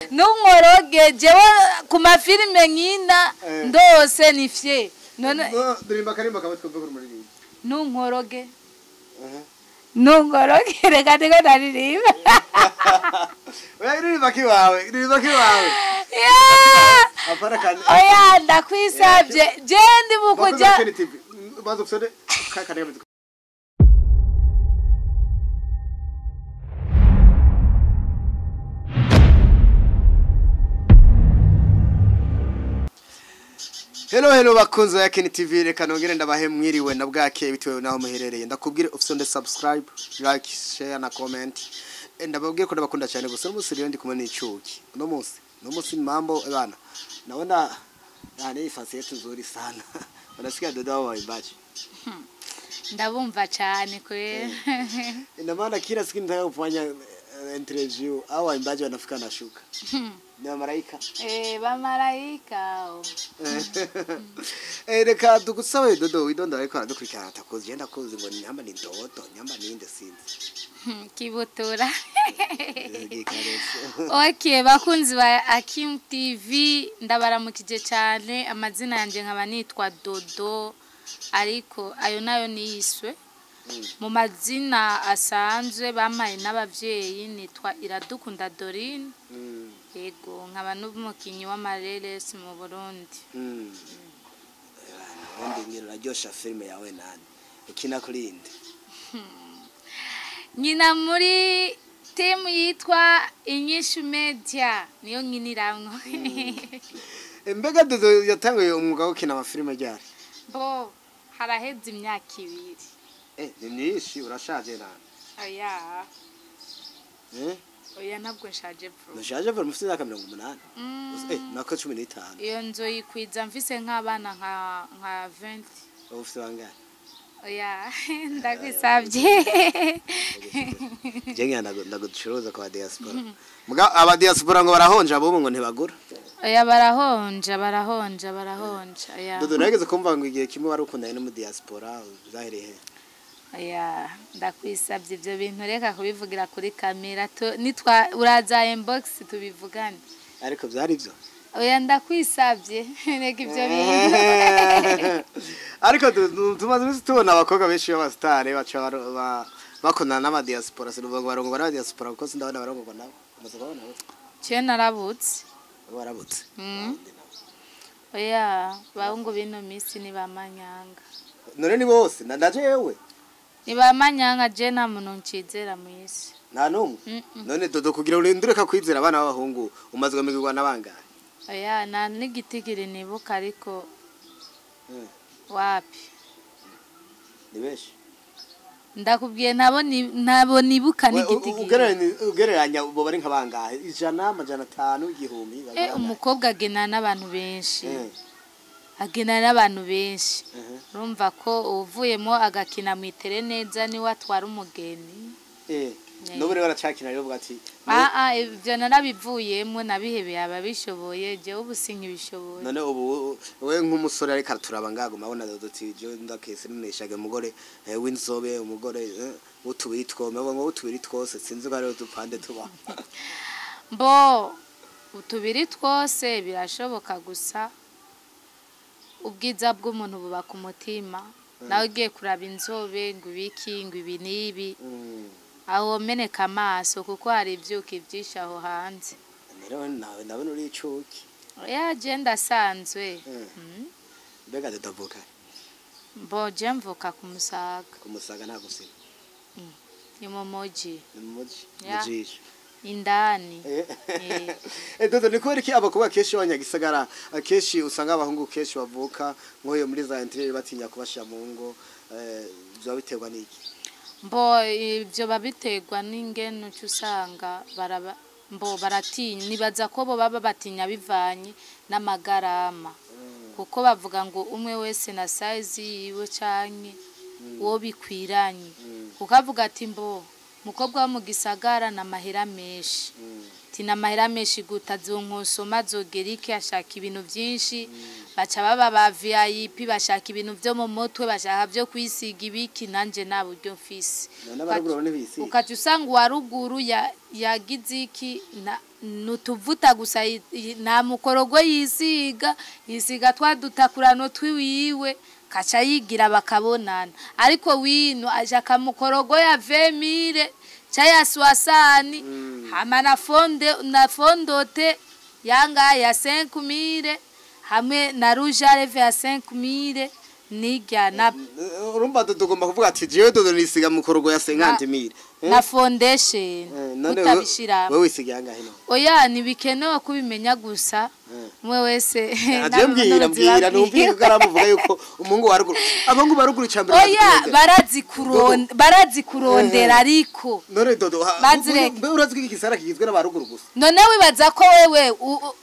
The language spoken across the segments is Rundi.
Nunkoroge jewe ku mafilime nkina ndose nifye none ndirimba karimba kabatwe twumva muri ibi Nunkoroge Nunkoroge reka ndiko ndaririmba Oya ndirimba kiwawe Apara kandi Oya ndakwisabye je ndi bukuja bazo kusode kakarebe Hello bakunzi ya TV reka nongere ndabahe mwiriwe na bwake bitewe naho muherereye ndakubwire ufite subscribe like share na comment ndababwiye ko ndabakunda cyane gusa umunsi rero ndi kumwe n'icyuki no munsi mambo bana naona yani ifasi yetu nzuri sana unasikia Dodo waimbaji ndabumva cyane kwe ina maana kila siku nitaka kufanya interview au waimbaji wanafika na shuka ni malaika bamalaika reka tugusabe Dodo widonda ariko aradukurikirana atakoze genda koze ngo nyamba ni Dodo nyamba ni inde sinzi kibutura Okay bakunzi ba Akim TV ndabaramukije cyane amazina yanje nkaba nitwa Dodo ariko ayo nayo niyiswe mu mazina asanzwe bamaye n'abavyeyi nitwa Iradukunda Dorine yego nkaba n'umukinyi w'amareresi mu Burundi Ndi ngira raryosha filme yawe nani ukina kurinde Nyina muri team yitwa Ijwi Media niyo nkiniramwo Mbega Dodo yatanguye umwuga wo kina amafilme ryari Bo haraheze imyaka 2 ni nishi urashaje nani Oya Oya nabwo nshaje bro Nashaje bro mufite imyaka 80 nako 15 Iyo nzoyikwiza mfise nk'abana nka 20 ufite bangahe Oya ndakwisabye Jenga ndagucuruza kwa diaspora Muga aba diaspora ngo barahonja abo ngo ntibagura Oya barahonja oya Dodo nageze kumva ngo igihe kimwe barukundanye no mu diaspora zahereye Oya ndakwisabye ibyo bintu reka kubivugira kuri kamera nitwa uraza inbox tubivugane Ariko byari byo Oya ndakwisabye reka ibyo bintu Ariko tumaze tubona abakobwa benshi b'abastare baca bakundana n'ama diaspora sinuvuga barongwa n'aba diaspora kuko sindabona barongwa nabo umaze kubona cyo narabutse warabutse Oya bahungu bino misi ni bamanyanga none ni bose ndaje yewe ni bamanyanga je nta muntu ncizera mu isi nta numwe none Dodo kugira urindureka kwizera abana b'abahungu umaze kumigirwa n'abangahe Oya nta n'igitigiri nibuka ariko wapi ni benshi ndakubwiye nabo nibuka n'igitigiri ugereranya ubo bari nkabangahe 100 500 igihumbi umukobwa agena n'abantu benshi urumva ko uvuyemo agakina mwitere neza ni watwara umugeni Nobure baracakina rero bwati ibyo narabivuyemo nabihebeye ababishoboye je ubusinki bishoboye none ubu we nk'umusore ariko araturaba ngago mabona Dodo tije ndakese nimeshage umugore w'inzobe umugore utubiri twome ngo utubiri twose sinzi ko ari udupande tuba Bo utubiri twose birashoboka gusa ubwiza bw'umuntu buba ku mutima nawe ugiye kuraba inzobe ngo ibiki ngo ibi nibi aho meneka amaso kuko hari ibyuki byinshi aho hanze rero nawe ndabona uri icuki Oya je ndasanzwe Mbega Dodo avuka Bo je mvuka ku Musaga nta gusiba ni mu moji mujisho indani Dodo ni kubera iki abakobwa keshi abanyagisagara keshi usanga abahungu keshi bavuka nkoyo muri za interior batinya kubashya mu ngo byo biterwa n'iki Bo ibyo babiterwa n'ingene usanga baratinya nibaza ko bo baba batinya bivanye n'amagarama kuko bavuga ngo umwe wese na size yiwe canke wo bikwiranye kuko avuga ati mukobwa wo mu gisagara na mahera menshi tina mahera menshi gutazonkosoma zogerike ashaka ibintu byinshi baca baba ba VIP bashaka ibintu byo mu mutwe bashaka byo kwisiga ibiki nanje nta buryo mfise ukaca usanga uwaruguru yagize iki nutuvuta gusa nta mukorogo yisiga twadutakurano twiwiwe kaca yigira bakabonana ariko wino aje akamukorogo ya 20,000 chaya swasani hama na fondote yanga ya 5,000 hamwe na rouge à lèvres ya 5,000 nijya na urumva tugomba kuvuga ati jewe Dodo nisiga mukorogo ya 50,000 na foundation utabishira wewe wisiga yangahe no oya nibikenewe kubimenya gusa mwe wese mbwira numvika karamuvuga yuko umungu waruguru abangu baruguru cyambere oya barazi kurondera ariko none Dodo mbe urazwi ikisara kigizwe n'abaruguru gusa none wibaza ko wewe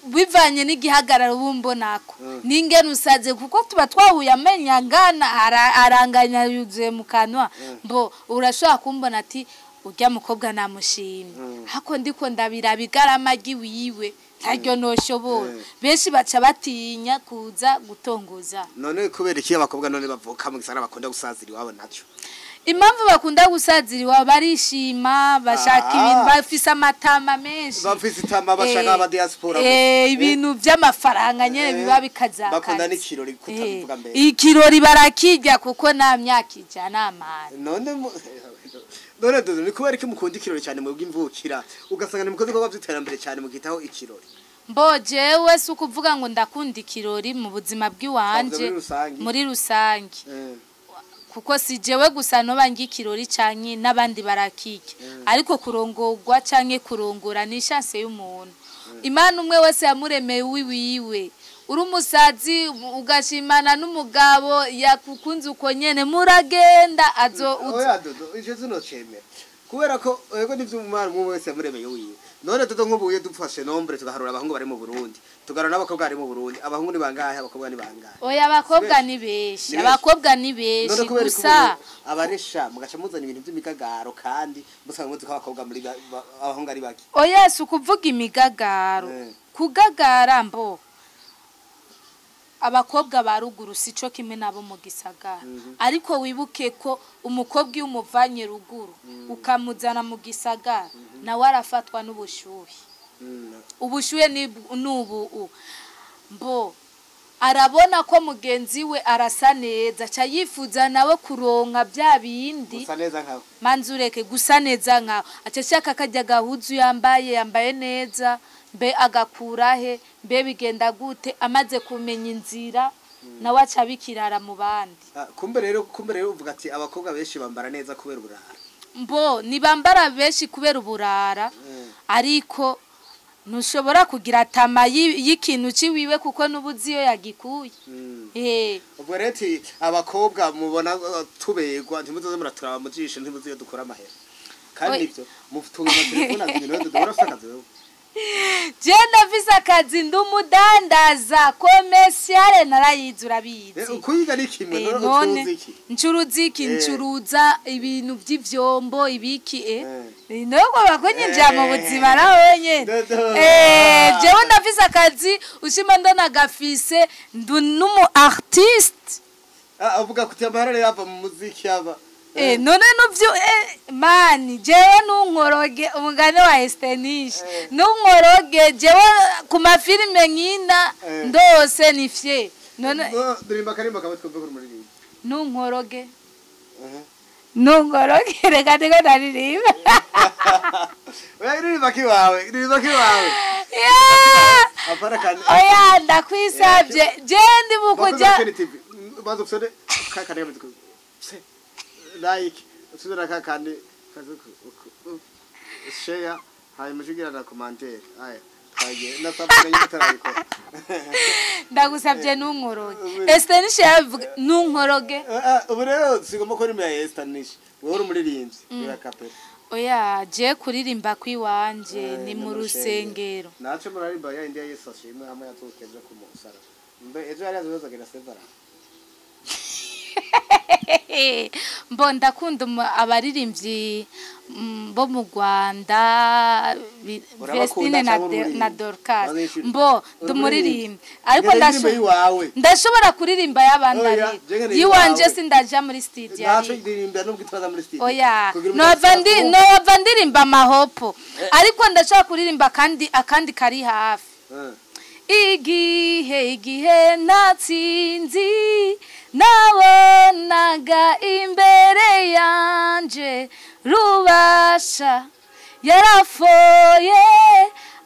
bivanye n'igihagararo bumbonako ningene usaze kuko tuba twahuye amenya ngana aranganya yuzuye mu kanwa mbo urashobora kumbona ati urya mukobwa namushimye hako ndiko ndabira bigarama giwiwe ntaryo noshobora benshi baca batinya kuza gutongoza none kubera iki abakobwa none bavuka mu gisara bakunda gusazira iwabo naco impamvu bakunda gusazira iwabo barishima bashaka ibintu bafise amatama menshi bafise itama bashaka aba diaspora ibintu by'amafaranga nyene biba bikazaka bakunda n'ikirori kutavuga mbere ikirori barakijya kuko nta myaka ijana amana none Dodo ni kubera iki mukunda ikirori cyane mu bw'imvukira ugasanga nimukoze ko bavyiterambere cyane mugitaho ikirori jewe si ukuvuga ngo ndakunda ikirori mu buzima bw'iwanje muri rusange kuko si jewe gusa no bangi ikirori canke nabandi barakike ariko kurongorwa canke kurongora ni chance y'umuntu Imana umwe wese yamuremeye wiwiwe uri umusazi ugashimana n'umugabo yakukunze uko nyene muragenda oya Dodo ije zino cemera kubera ko yego nivyo umwana umwe wese yamuremeye wiwe none Dodo nk'ubuye dupfashe nombre tugaharura abahungu bari mu Burundi tugarana n'abakobwa bari mu Burundi abahungu ni bangahe abakobwa ni bangahe oya abakobwa ni beshi gusa abaresha mugaca muzana ibintu by'imigagaro kandi musanga muzi ko abakobwa muri abahungu ari baki oya si ukuvuga imigagaro kugagara mbo abakobwa baruguru sico kimwe nabo mu gisagara ariko wibuke ko umukobwa y'umuvanye ruguru ukamuzana mu gisagara nawe arafatwa n'ubushuhe ubushuhe ni nubu mbo arabona ko mugenzi we arasa neza cha yifuza nawe kuronka bya bindi gusa neza nkaho manzureke gusa neza nkaho acashaka kajya gahuzu yambaye neza mbe agakurahe mbe bigenda gute amaze kumenya inzira nawe aca bikirara mu bandi kumbe rero uvuga ati abakobwa benshi bambara neza kubera uburara mbo ni bambara benshi kubera uburara ariko nushobora kugira tama y'ikintu ciwiwe kuko nubuzi yo yagikuye ubwo reti abakobwa mubona tubegwa ntimuzoze muraturaba mu jisho ntimuzi yo dukora amahera kandi ivyo mufunga telefone azibintu dukora sakazi wewe Jenda visa kazi ndumudandaza commercial narayizi urabizi kuyiga nikimwe none ncuruziki ncuruza ibintu by'ivyombo ibiki noko bakonye njama buzima nawenye jewe ndavisa kazi ushima ndona gafise numu artiste avuga kuti amahera yava mu muziki yava none nuvyo mani jewe nunkoroge umugane wa Estenish nunkoroge jewe ku mafilme nkina ndose nifye none ndirimba karimba kabatwe kuri muri nunkoroge reka ndiko ndaririmba ndirimba kiwawe apara kandi oya ndakwisabye je ndi bukuja bazo fsode kakane like usubira kakandi share hayi mushigira na commentaire aya twagiye nasabye yitarayiko ndagusabye nunkoroge Estenish yavuga nunkoroge ubu rero sigomba ko rimwe ya Estenish wowe uri umuririmbyi ya kapera oya je kuririmba kwiwanje ni mu rusengero naco murarimba ya India Yesu ashimwe hamwe yatokeze ku musara mbe ejo yari azoza gera sevara mbo ndakunda abaririmbyi bo mu Rwanda Vestine na Dorcas mbo ndumuririmba ariko ndashobora kuririmba y'abandi yiwanje sindaja muri studio oya nova ndirimba mahopo ariko ndashobora kuririmba akandi kari hafi igihe natsinzi nabonaga imbere yanje rubasha yarafoye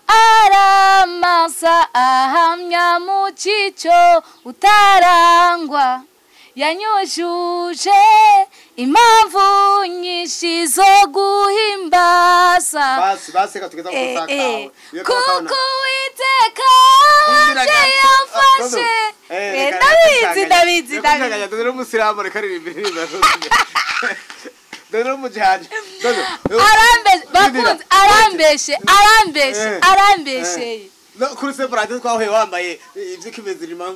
aramasa ahamya mu cyico utarangwa yanyujuje impamvu nyinshi zo guhimbaza kuko witeka wanje yafashe ndabizi arambeshe kuri separate twahuye wambaye ivy'ikimezirima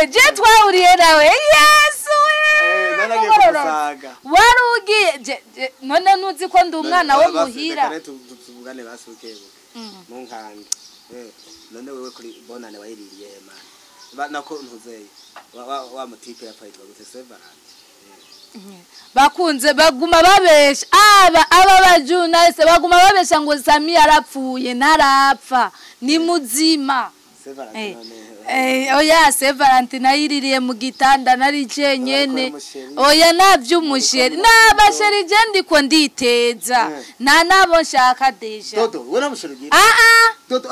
je twahuriye nawe Yesu warugiye none nuzi ko ndi umwana wo muhira tuvugane basuke mu nkange none wewe kuri bonane wayiririye man nako ntuzeye wa mutipe yapayitwa gute separate bakunze baguma babesha aba bajurnaliste baguma babesha ngo Sami yarapfuye narapfa ni muzima oya Valentina yiririye mu gitanda nari cenyene oya navyumusheri nabasheri je ndiko nditeza nabo nshaka deja Dodo we namusheri ugiye Dodo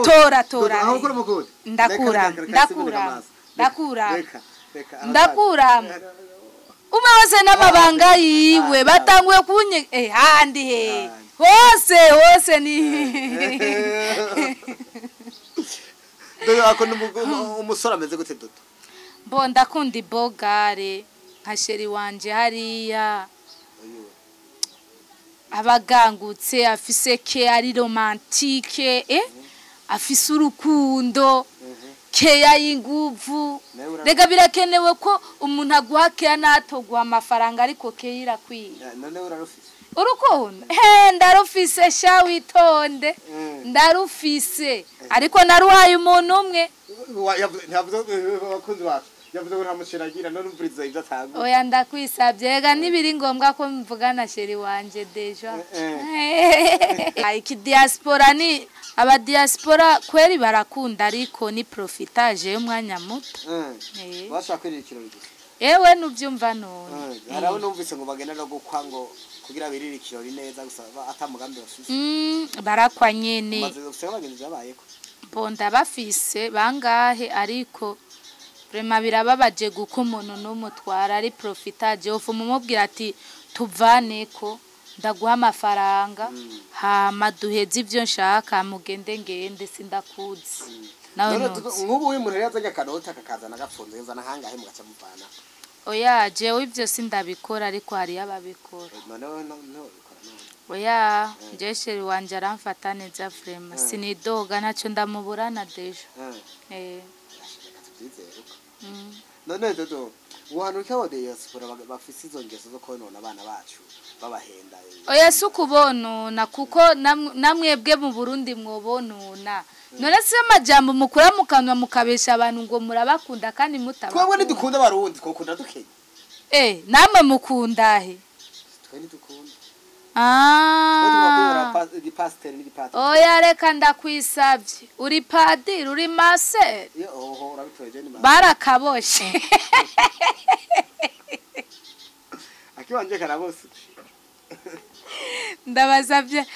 tora ndakura umwe wese n'amabanga yiwe batanguye kunye handi he hose ni Dodo akona umusora ameze gute Dodo mbo ndakunda ibogare nka sheri wanje hariya abagangutse afise ke ari romantique afise urukundo keya y'inguvu rega birakenewe ko umuntu aguhakira natogwa amafaranga ariko keyira kwiye none urarufise urukundo ndarufise sha witonde ndarufise ariko naruhaye umuntu umwe ntabwo bakunzi bacu yavuze ngo ntamushiragira none umviriza ivyo atanga oya ndakwisabye rega nibiri ngombwa ko mvugana sheri wanje deja iki diaspora ni aba diaspora kweri barakunda ariko ni profitage y'umwanya muto bashaka kwirikira bigusa ewe nuvyumva none haraho numvise ngo bagenda no gukwa ngo kugira biririkiro neza gusa atamugambi bafise barakwa nyene maze gusaba bagenzi babayeko bonda bafise bangahe ariko prema birababaje guko umuntu n'umutwara ari profitage ofu mumubwira ati tuvaneko ndaguha amafaranga hama duheze ivyo nshaka ngende sindakuzi nawe nk'ubu uyu muntu yazanye akanota kakazana gapfunze yazana hangahe mugaca muvana oya jewe ivyo sindabikora ariko hari ababikora oya jesheri wanje aramfata neza vrema sinidoga naco ndamuburana deja none Dodo uhanuka wode yasipora bafise izo ngeso zo konona abana bacu babahenda oya sukubonona kuko namwebwe mu Burundi mwobonona none se amajambo mukura mukanwa mukabesha abantu ngo murabakunda kandi mutaba twebwe nidukunda barundi kokunda dukenya namwe mukunda he twe nidukunda oya reka ndakwisabye uri padiri uri maser barakaboshe akiwanje karabose ndabasabye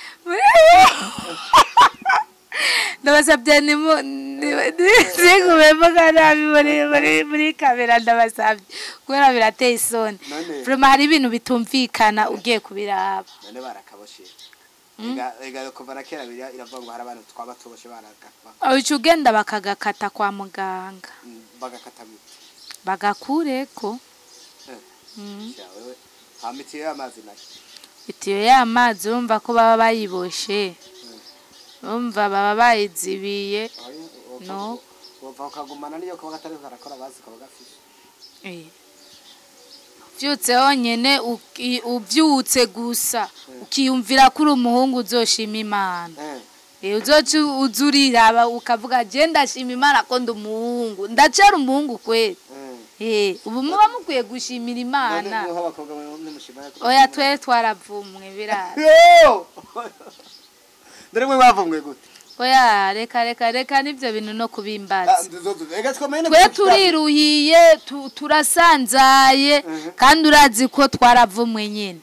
nigubemo nabi muri kamera ndabasabye kubera birateye isoni vrema hari ibintu bitumvikana ugiye kubiraba none barakaboshe ega kuva na kera iravuga ngo hari abantu twaba tuboshe barakapa ucu ugenda bakagakata kwa muganga bagakata bagakureko wewe hamitiye y'amazi nake itiyo y'amazi urumva ko baba bayiboshe urumva baba bayizibiye no wova ukagumana niyo kuba gatari karakora bazi kaba gafishe byutse honyene ubyutse gusa ukiyumvira kuri umuhungu uzoshima Imana uzoca uzurira ukavuga je ndashima Imana ko ndi umuhungu ndacera umuhungu kweli ubu muba mukwiye gushimira Imana oya twe twaravumwe birara ndere mwe bavumwe gute oya reka nivyo bintu no kubimbaza twe turiruhiye turasanzaye kandi urazi ko twaravumwe nyene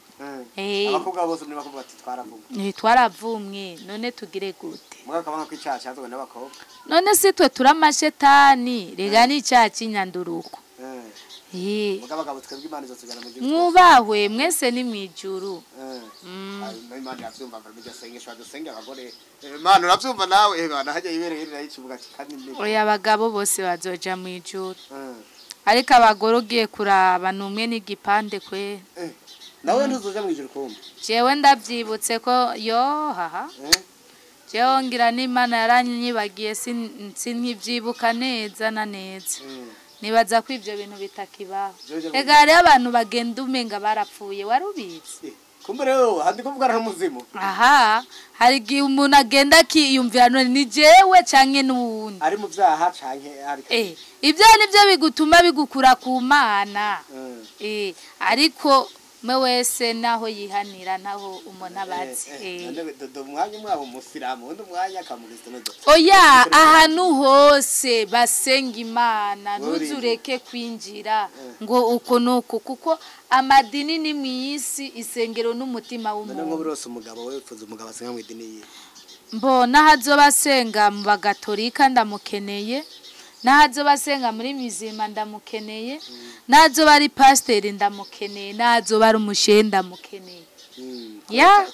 abakobwa bose ni bakuvuga ati twaravumwe twaravumwe none tugire gute mwaka banga kwicaca cyazwe n'abakobwa none si twe turamashetani rega ni cyaha kinyanduruko mugabagabo twebwe Imana izotugana mu gihe mwubahwe mwese ni mwijuru Imana yavyumva mva bijya sengesha dusenge abagore Imana uravyumva nawe bana hajya ibereye irayicuvuga ati kandi ndi oya abagabo bose bazoja mwijuru ariko abagore ugiye kuraba numwe n'igipande kwe nawe ntuzoja mwijuru kumva jewe ndavyibutse ko yo haha jewe ngira n'Imana yaranyibagiye sinkivyibuka neza na neza nibaza ko ivyo bintu bitakibaho ega hari abantu bagenda umenga barapfuye warubizi kumbe rero handi kuvuga na muzimu aha hari igihe umuntu agenda akiyumvira none ni jewe canke n'uwundi ari mu vyaha canke ari ivyo nivyo bigutuma bigukura ku Mana ariko me wese naho yihanira naho umuntu abazi Dodo mwanya mwabo musiramu undi mwanya kamugiste no oya ahantu hose basenga Imana ntuzureke kwinjira ngo uko nuko kuko amadini ni mwisi isengero n'umutima w'umuntu none ngo burose umugabo we upfuza umugabo asenga mu idini ye mbona hazobasenga mu bagatolika ndamukeneye nazo basenga muri mizima ndamukeneye nazo bari pasteur ndamukeneye nazo bari umushe ndamukeneye ya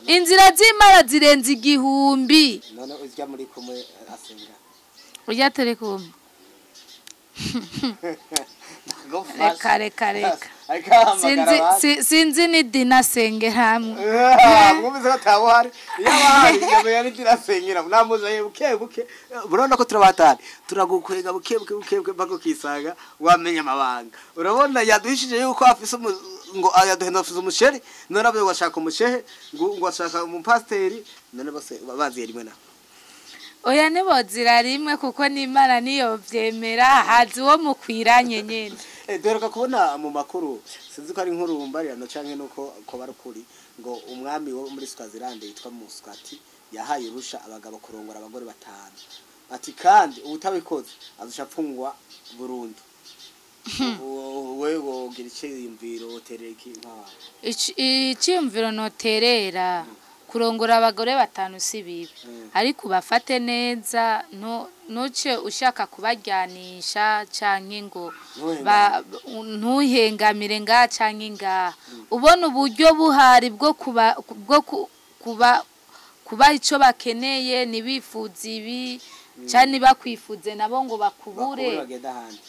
inzira z'Imana zirenze igihumbi none uzya muri kumwe asenga ujya telekom reka sinzi ni dinasenge hamwe mwumvise ko tabuhari yabahari yabe yari dinasengera namuze buke burona ko turabatari turagukwega buke bako kisaga wamenya amabanga urabona yaduhishije yuko afise ngo yaduhenda afise umusheri none abe washaka umushehe ngo ashaka umupasteri none bose baziye rimwe na oya nebozira rimwe kuko n'Imana niyo vyemera hazi wo mukwiranye nyene Duheruka kubona mu makuru sinzi ko ari inkuru mbarirano canke nuko ko barukuri ngo umwami wo muri Swaziland yitwa Muswati yahaye rusha abagabo kurongora abagore batanu ati kandi ubutabikoze azushapfungwa burundu wewe gira iciyumviro tereki nka iciyumviro noterera kurongora abagore batanu si bibi ariko bafate neza noce ushaka kubajyanisha canke ngo ntuhengamire nga canke nga ubona uburyo buhari bwo kuba ico bakeneye nibifuza ibi cyane bakwifuze nabo ngo bakubure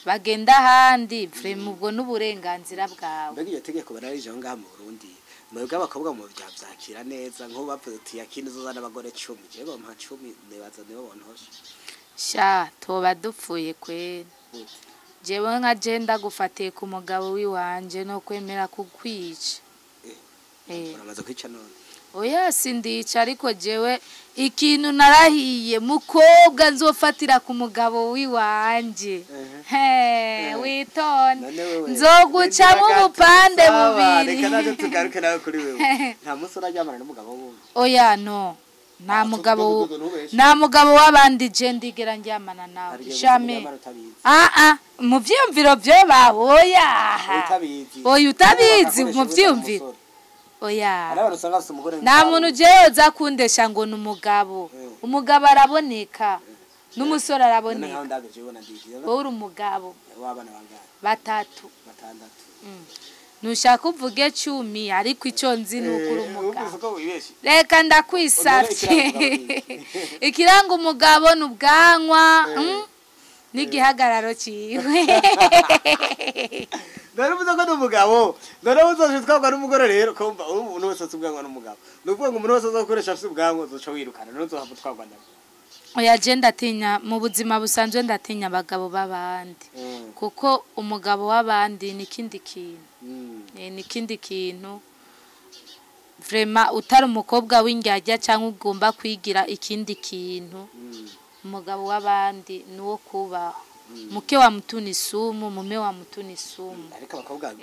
bagenda handi vrema ubwo n'uburenganzira bwawe mbega iyo tegeko bararije aho ngaha mu Burundi mwebwe abakobwa mu byakira neza nko bavuze ati yakindi zozana abagore 10 je bampa 10 nebaza nibo bontosha sha toba dupfuye kwene jewe nka jenda gufatiye ku mugabo wiwanje no kwemera kukwica uramaze kwica none oya sindica ariko jewe ikintu narahiye mukobwa nzofatira ku mugabo wiwanje witonde nzoguca mu bupande bubiri reka naje tugaruke nawe kuri wewe nta muso urajyamana n'umugabo wundi oya no nta mugabo w'abandi je ndigera njyamana nawe shame mu vyumviro byo bahoya oya utabizi mu vyumviro oya nta muntu jewe za kundesha ngo numugabo umugabo araboneka n'umusore araboneka uri umugabo batatu nushaka uvuge 10 ariko ico nzi n'ukuri umugabo reka ndakwisavye ikiranga umugabo n'ubwanwa n'igihagararo ciwe Naravuze ko n'umugabo naravuze twabwa n'umugore rero kumva umuntu wese atubwanwa n'umugabo nuvuga ngo umuntu wese azakoresha afite ubwanwa zoca wirukana n'uzohava twabwa nabo oya je ndatinya mu buzima busanzwe ndatinya abagabo babandi kuko umugabo w'abandi ni kindi kintu ni kindi kintu vraiment utari umukobwa w'ingyajya cyangwa ugomba kwigira ikindi kintu umugabo w'abandi nuwo kuba muke wa mutuni sumu mume wa mutuni sumu ariko abakobwa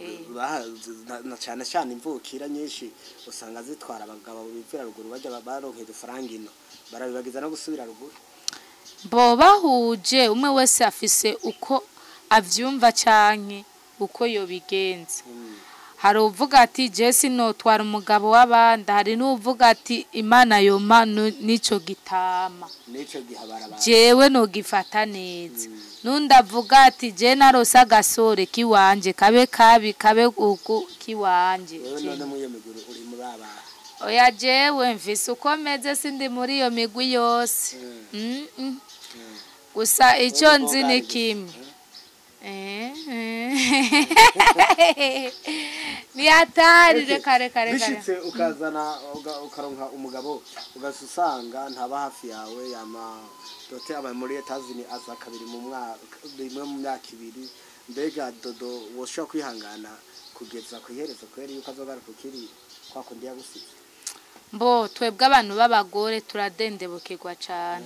na cyane cyane imvukira nyinshi usanga zitwara abagabo bivira ruguru bajya baronke dufarangino barabibagiza no gusubira ruguru bo bahuje umwe wese afise uko avyumva canke uko yobigenza hari uvuga ati Jesse no twara umugabo w'abandi hari n'uvuga ati Imana yoma nico gitama nico gihabara jewe no gifata neza nunda avuga ati je narose agasore kiwanje kabe uku kiwanje none mu yemiguru uri muri aba oya jewe mvise uko meze sindi muri iyo migwi yose gusa icyo nzi ni kimwe ni hatari reka bishitse ukazana ukaronka umugabo ugasusanga ntaba hafi yawe yama dote aba muri etazini aza kabiri mu mwaka rimwe mu myaka ibiri mbega Dodo woshobora kwihangana kugeza kuyiherezo kweri yuko azogaruka ukiri kwa kundi yagusize mbo twebwe abantu b'abagore turadendebukirwa cyane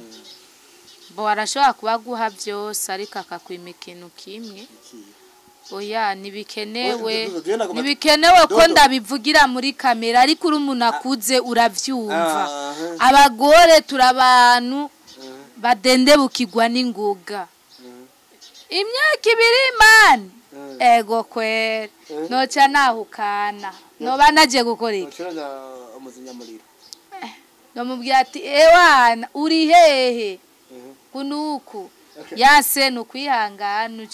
bo arashobora kubaguha byose ariko akakwima ikintu kimwe oya nibikenewe ko ndabivugira muri kamera ariko uri umuntu akuze uravyumva abagore turabantu badendebukirwa n'ingoga imyaka ibiri man ego kwere noca nahukana noba naje gukora iki nomubwira ati ewana uri hehe kunuku yase nukwihangana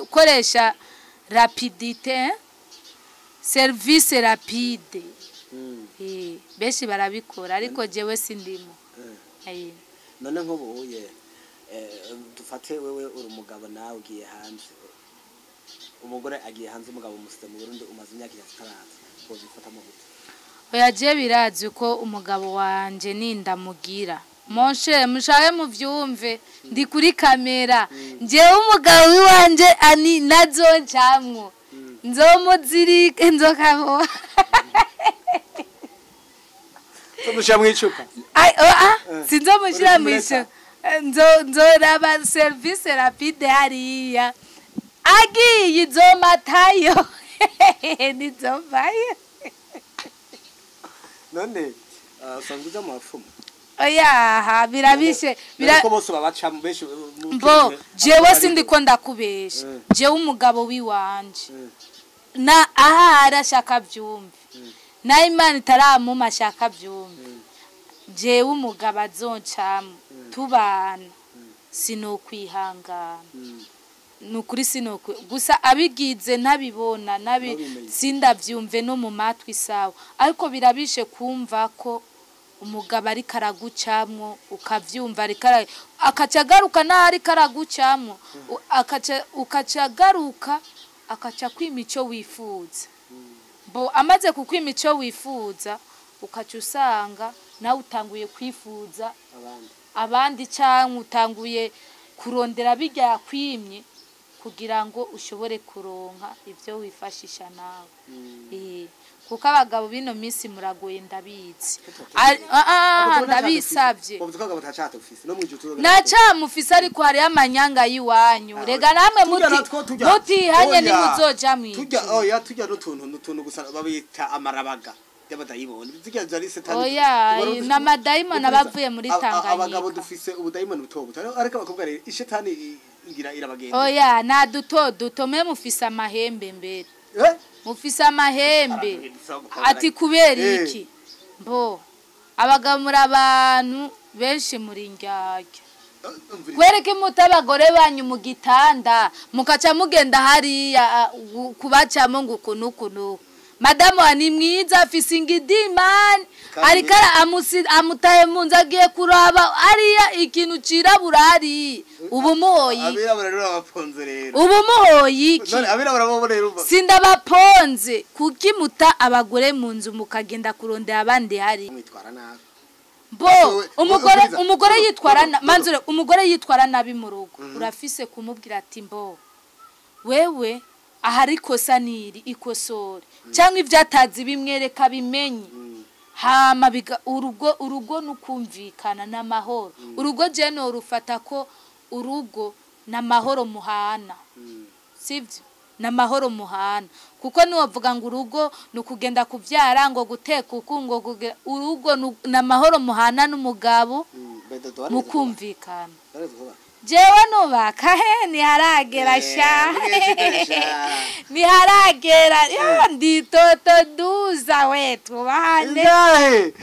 ukoresha rapidite service rapide beshi barabikora ariko jewe sindimo none nk'ubuye dufate wewe uri umugabo nawe ugiye hanze umugore agiye hanze umugabo musite mu Burundi umaze imyaka itaraza bozifata mu gute oya je birazi ko umugabo wanje nindamugira Monshe mushake muvyumve ndi kuri kamera jewe umugabo wiwanje ani nazoncamwo nzomuzirike nzokabo Tumushyira mu icupa sinzomushyira mu icupa nzoraba service rapide hariya agiye izomatayo nizovayo none usanzwe amafumu oya birabishe birako bose babaca beshe mbo jewe sindiko ndakubesha jewe umugabo wiwanje na ahara shaka vyumve na Imana itaramuma shaka vyumve jewe umugabo azoncamo tubana sinokwihangana nukuri sinokwe gusa abigize ntabibona sindavyumve no mu matwi sawa ariko birabishe kumva ko umugabo ari karagucamwo ukavyumva ari akacagaruka nari karagucamwo ukacagaruka akaca kwimico wifuza bo amaze kukwimico wifuza ukaca usanga nawe utanguye kwifuza abandi cyangwa utanguye kurondera bijya yakwimye kugira ngo ushobore kuronka ivyo wifashisha nawe kuko abagabo bino minsi muragoye ndabizi ndabisavye nacamufise ariko hari amanyanga yiwanyu rega namwe mutihanye nimuzoja tujya oya tujya n'utuntu gusa babita amarabaga y'abadayimoni oya n'amadayimoni abavuye muri Tanganyika abagabo dufise ubudayimoni butobuto ariko abakobwa rero ishetani ngira irabagenda oya na duto me mufise amahembe mbere mufise amahembe ati kubera iki mbo abagabo muri abantu benshi muri ngyajya kwereke mutabagore banyu mu gitanda mukaca mugenda hariya kubacamo ngukunukunuku Madamu ani mwiza afise ingidimani arikara amutaye munza agiye kuraba ariya ikintu cirabura ari ubumuhoyi abirabura rero abaponze rero ubumuhoyi iki none abirabura bo rero sinda baponze kuki muta abagore mu nzu mukagenda kurondera abandi hari mwitwara nabi bo umugore yitwara manzure umugore yitwara nabi mu rugo urafise kumubwira ati mbo wewe ahari kosa niri ikosore cyangwa ivyatazi bimwereka bimenye hama biga urugo nukumvikana n'amahoro urugo je no rufata ko urugo n'amahoro muhana sivyo n'amahoro muhana kuko niwovuga ngo urugo nukugenda kuvyara ngo guteka ukungo urugo n'amahoro muhana n'umugabo mukumvikana jewe nubaka ni haragera sha ni haragera ndi toto duza wetu bane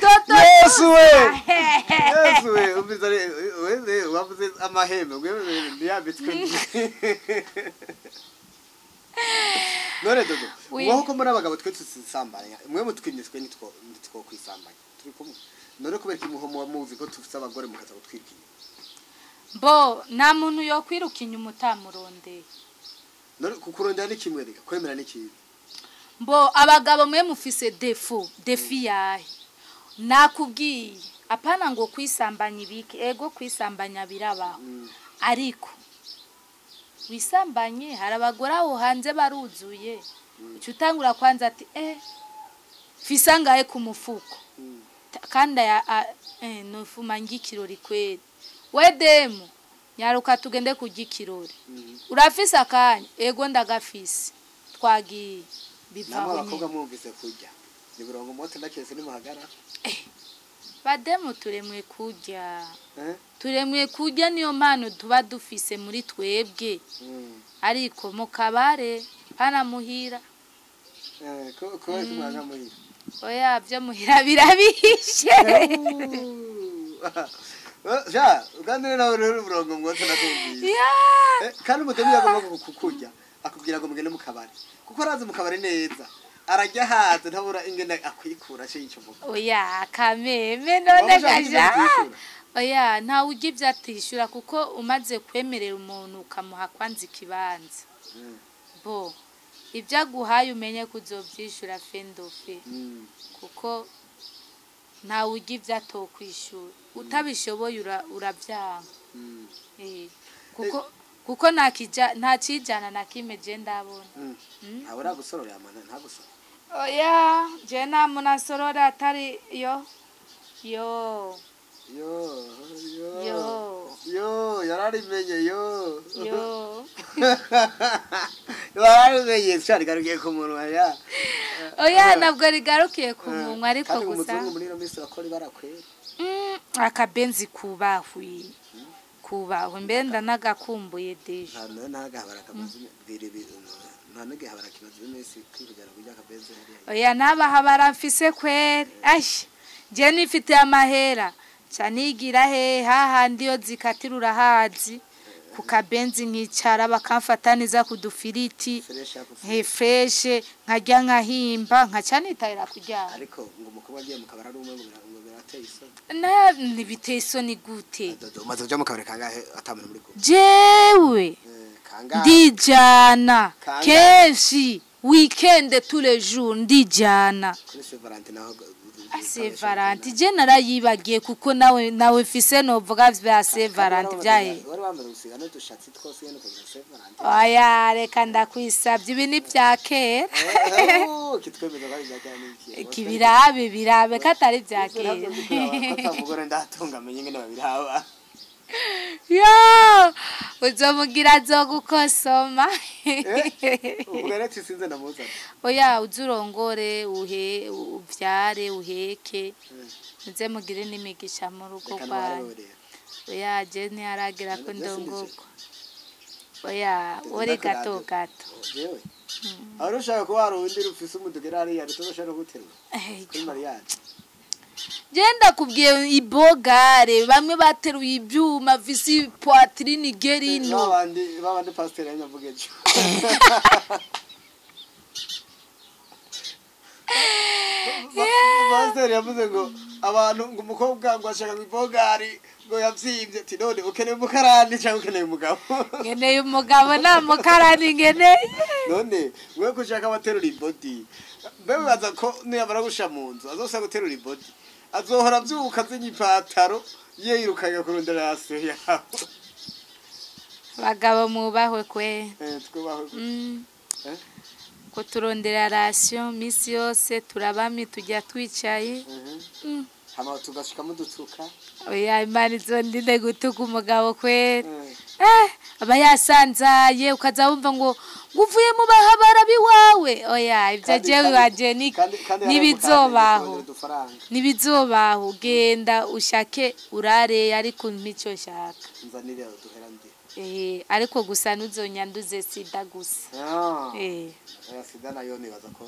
toto Yesu we umvizare weze wavuze amahembe ngwe ndiyabitswe none Dodo waho ko muri abagabo twe tusambanya mwe mutwimyeswe nitwo kwisambanya turi kumwe none kubereka imuhomo wa muzi ko tufite abagore mukaza gutwirikira bo nta muntu yo kwirukinya umutamuronde none kukurondera ni kimwe reka kwemera ni kibi bo abagabo mwe mufise defi yahe nakubwiye apana ngo kwisambanya ibiki ego kwisambanya birabaho ariko wisambanye hari abagore aho hanze baruzuye cyutangura kwanza ati fisangaye ku mufuko kandi nofuma ngikirori kweli wedemu nyaruka tugende kugikirori urafise akanya ego ndagafise twagiye bivaho abakobwa mwumvise kujya ni burongo moto ndakese ni muhagara bademu turemwe kujya niyo mpano tuba dufise muri twebwe ariko mu kabare pana muhira ko tumanga muhira oya byo muhira birabihishe ja ugandire nawe rero burongo mwoto nakumvise kandi umutemi yagomba kukujya akubwira ngo mugende mu kabare kuko arazi mu kabare neza arajya haze ntabura ingene akwikura cyo yico vuga oya kameme none gaja oya nta ugivye atishura kuko umaze kwemerera umuntu ukamuha kwanza ikibanza bo ibyo aguhaye umenye kuzovyishura fendofe kuko nta ugivye atokwishura utabishoboye uravyanga kuko nta cijana na kimwe je ndabona abura gusorora amana nta gusora oya je na munasorora atari yo yararimenye yararimenye cyari garukiye ku munwa oya nabwo rigarukiye ku munwa ariko gusa muri no minsi bakora barakwera akabenzi kubahwe mbere ndanagakumbuye deje oya nabaha baramfise kwere ashi je nifite amahera cyanigira hahandi yo zikatirura hazi ku kabenzi nkicara bakamfataniza ku dufiriti fresh nkajya nkahimba nkacanitayira kujyana ariko ngo umukobwa agiye mu kabara ari umwe ngo birateye isoni nibiteye isoni gute umaze kujya mu kabari kangahe atamana muri ko jewe ndijana kenshi weekend tous les jours ndijana kuri Sevalante naho Sevalante je narayibagiye kuko nawe fise novuga vya Sevalante vyahe wari wambaye usigana dushatsi twose yene kugira Sevalante oya reka ndakwisabye ibi ni vya kera kitwemeza bari byajyana iki kibirabe katari vya kera atamugore ndatunga menye ngene babiraba yo uzomugira zogukosoma ugarati sinze namuza oya uzurongore uvyare uheke nze mugire n'imigisha mu rugo kwawe oya je ni aragira ko ndongoko oya ore gato jewe arushaka ko warundi rufise umudugera ari ya rutoshaka guterwa kuri Mariana Jenda kubwiye ibogare bamwe bateruye ibyuma visi poitrine gerino babandi pasteur yanyavugeje pasteur yavuze ngo abantu ngo umukobwa ngo ashaka ibogari ngo yavyimvye ati none ukeneye umukarani cyangwa ukeneye umugabo ngeneye umugabo na mukarani ngeneye none wewe kushaka baterura ibody bebe baza ko niyabara gusha mu nzu azosa guterura ibody azohora avyuka zinyipataro yirukanye kurondera yase yawe. Bagabo mubahwe kwe. Twubahwe. Ko turondera ration misi yose turabami tujya twicaye. Hama tugashika mudutuka. Oya Imana izondinde gutuka umugabo kwe. Aba yasanzaye ukaza wumva ngo nguvuye mu bahabara biwawe. Oya ivyo jewe waje nibizobaho. Nibizobaho genda ushake urare ariko ntico shaka. Nzanire duhera ndi. Ariko gusa nuzonyanduze sida gusa. Oya sida nayo nibaza ko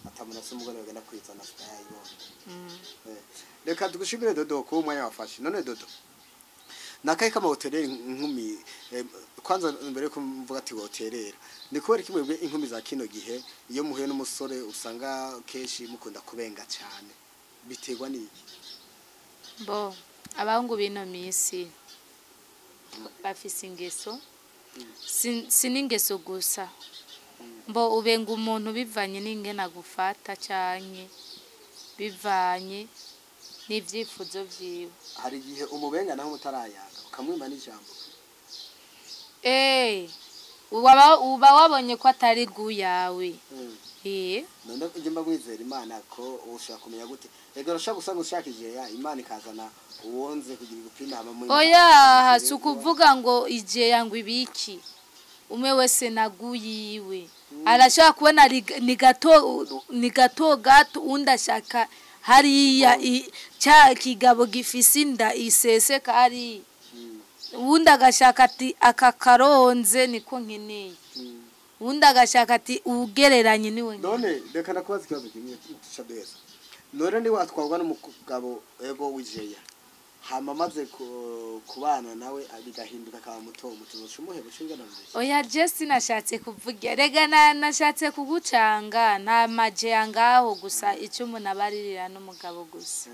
atamuna se umugore wagenda kwizana sida yayo. Reka tugushimire Dodo ko umwanya wafashe. None Dodo. Nakaye kama hotel inkumi kwanza mbere ko mvuga ati hotelera. Niko ari kimwe inkumi za kino gihe iyo muhuye n'umusore usanga keshi mukunda kubenga cyane. Biterwa niki? Bo abahungu bino misi bafise ingeso siningeso gusa mbo ubenga umuntu bivanye n'ingena gufata canke bivanye n'ivyifuzo vyiwe. Hari gihe umubenga naho mutarayaga ukamwima n'ijambo. Uba wabonye ko atari guyawe. None ugimba mwizera Imana ko ushaka kumenya gute. Ego rashaka gusanga ushakije ya Imana ikazana uwonze kugira gupima hama mu. Oya hasukuvuga ngo ije yangu ibiki. Umwe wese naguyiwe. Arashaka kubona ni gato gato undashaka hariya cya kigabo gifise inda isese kari. Unda gashaka ati akakaronze niko nkeneye. Unda gashaka ati ugereranye niwe. None reka nakubaza ikibazo kimwe cyadeza. None ni watwagwa n'umugabo ego wijeya. Hama maze kubana nawe abigahinduka kaba muto mutuzoshumuhe bushingana nje. Oya Jesse nashatse kuvuga rega nashatse kugucanga nta maje yangaho gusa icyo umuntu abaririra n'umugabo gusa.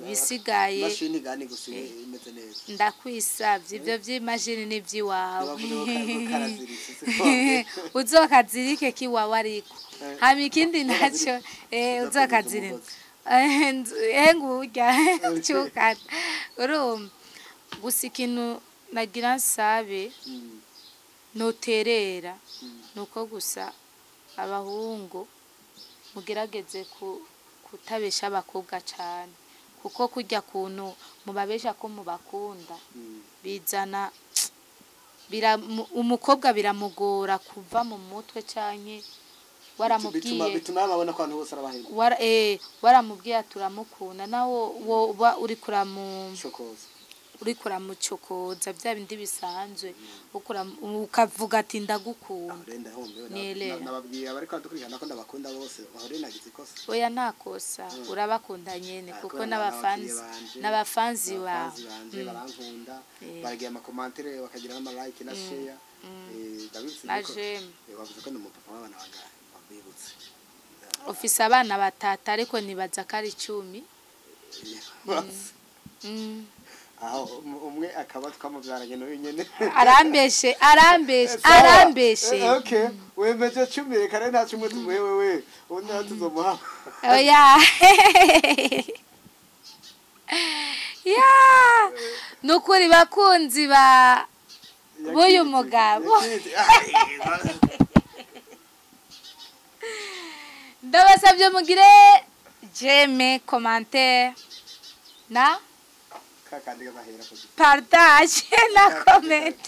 Bisigaye mashini gani gusa imeze neza. Ndakwisavye ivyo vy'imashini n'ivyiwawe. Uzokazirike kiwawe ariko. Hama ikindi naco uzokazirike. Engurya cyukata urumva gusa ikintu nagira nsabe noterera nuko gusa abahungu mugerageze kutabesha abakobwa cyane kuko kujya kuntu mubabesha ko mubakunda bizana umukobwa biramugora kuva mu mutwe canke waramubwiye bituma babona ko abantu bose arabahinga waramubwiye turamukunda nawo uri kuramucokoza bya bindi bisanzwe ukavuga ati ndagukunda nababwiye abari kwadukurikirana ko ndabakunda bose bahore nagize ikosa. Oya nta kosa urabakunda nyene kuko n'abafanzi bawe barankunda baragiye ama commentaire bakagira ama like na share bavuze ko n'umupapa w'abana bangahe babibutse ofisi abana batata ariko nibaza kari 10. Aho umwe akaba twamubyaranye no nyene arambeshe okay wemeje 10 kare nta 10 tumuhe wewe undi atuzomuha. Oya ya nukuri bakunzi ba boyo mugabo ndabasabye mugire j'aime commentaire na partage na comment.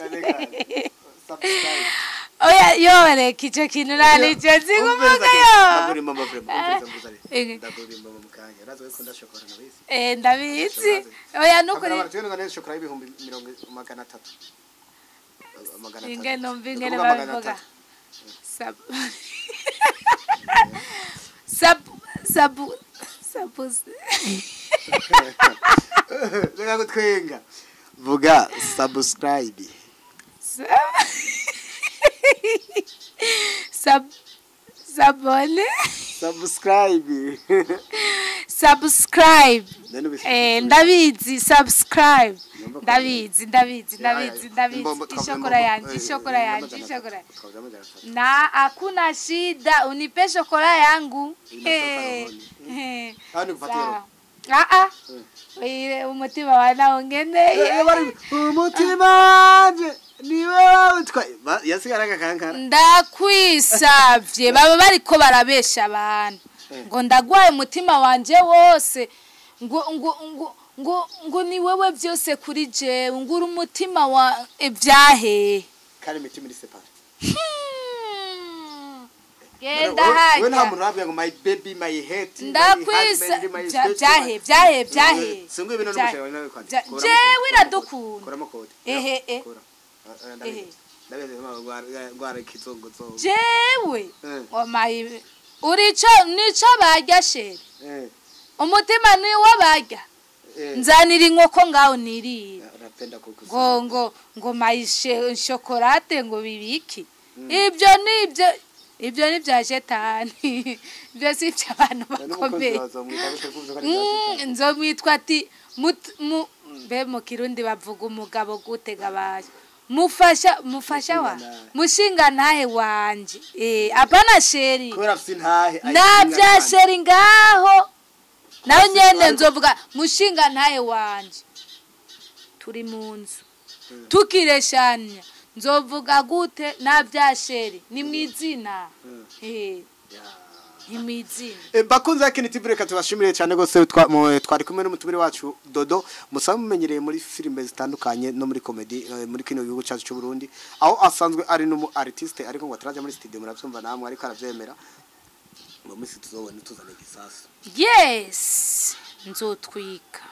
Oya yore kicho kintu nani cyo zikuvuga yo ndabizi oya nukuri ingene bavuga sabu Reka gutwenga vuga subscribe sabone subscribe ndabizi subscribe ndabizi ishokora yangu na hakuna shida unipe shokora yangu umutima wa nawo ngeneye umutima wanje niwe wawutwa yasigaraga kankara ndakwisavye baba bariko barabesha abantu ngo ndagwaye umutima wanje wose ngo ni wewe byose kuri jewe ngura umutima wa ibyahe kare imitima iri separa genda haja we nta murabya ngo my baby my head ndakwisa byahe singo ibintu n'umushaye nawe kwandi jewe iradukunda koramo kode ndabeze gwara kizongozo jewe omayi nico barya shere umutima ni wo barya nzanira inkoko ngaho nirira ngo mayishe chocolate ngo bibiki ibyo ni bya jetani ibyo si by'abantu bakomeye nzomwitwa ati be mu kirundi bavuga umugabo gutega baje mufasha wa mushinga ntahe wanje apana sheri na bya sheri ngaho nawe nyene nzovuga mushinga ntahe wanje turi mu nzu tukireshanya nzovuga gute na bya sheri ni mwizina imizina bakunze AKANOTI reka tubashimire cyane gose twari kumwe n'umutumire wacu Dodo musaba mumenyereye muri filime zitandukanye no muri comedy muri kino gihugu cyacu cy'u Burundi aho asanzwe ari no artiste ariko ngo ataraje muri studio murabyumva namwe ariko aravyemera mu misi tuzobona tuzana igisasu yes nzotwika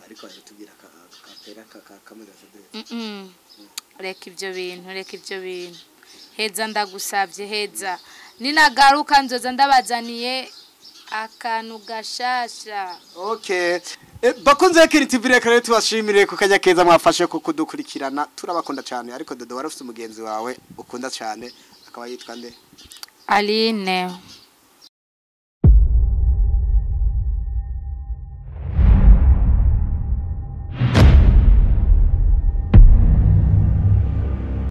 ariko tubwira kapera kamera reka ibyo bintu heza ndagusabye heza ninagaruka nzoza ndabazaniye akantu gashasha okay bakunze AKANOTI reka rero tubashimire ku kanya keza mwafashe ko kudukurikirana turabakunda cyane ariko Dodo warafite umugenzi wawe ukunda cyane akaba yitwa nde Aline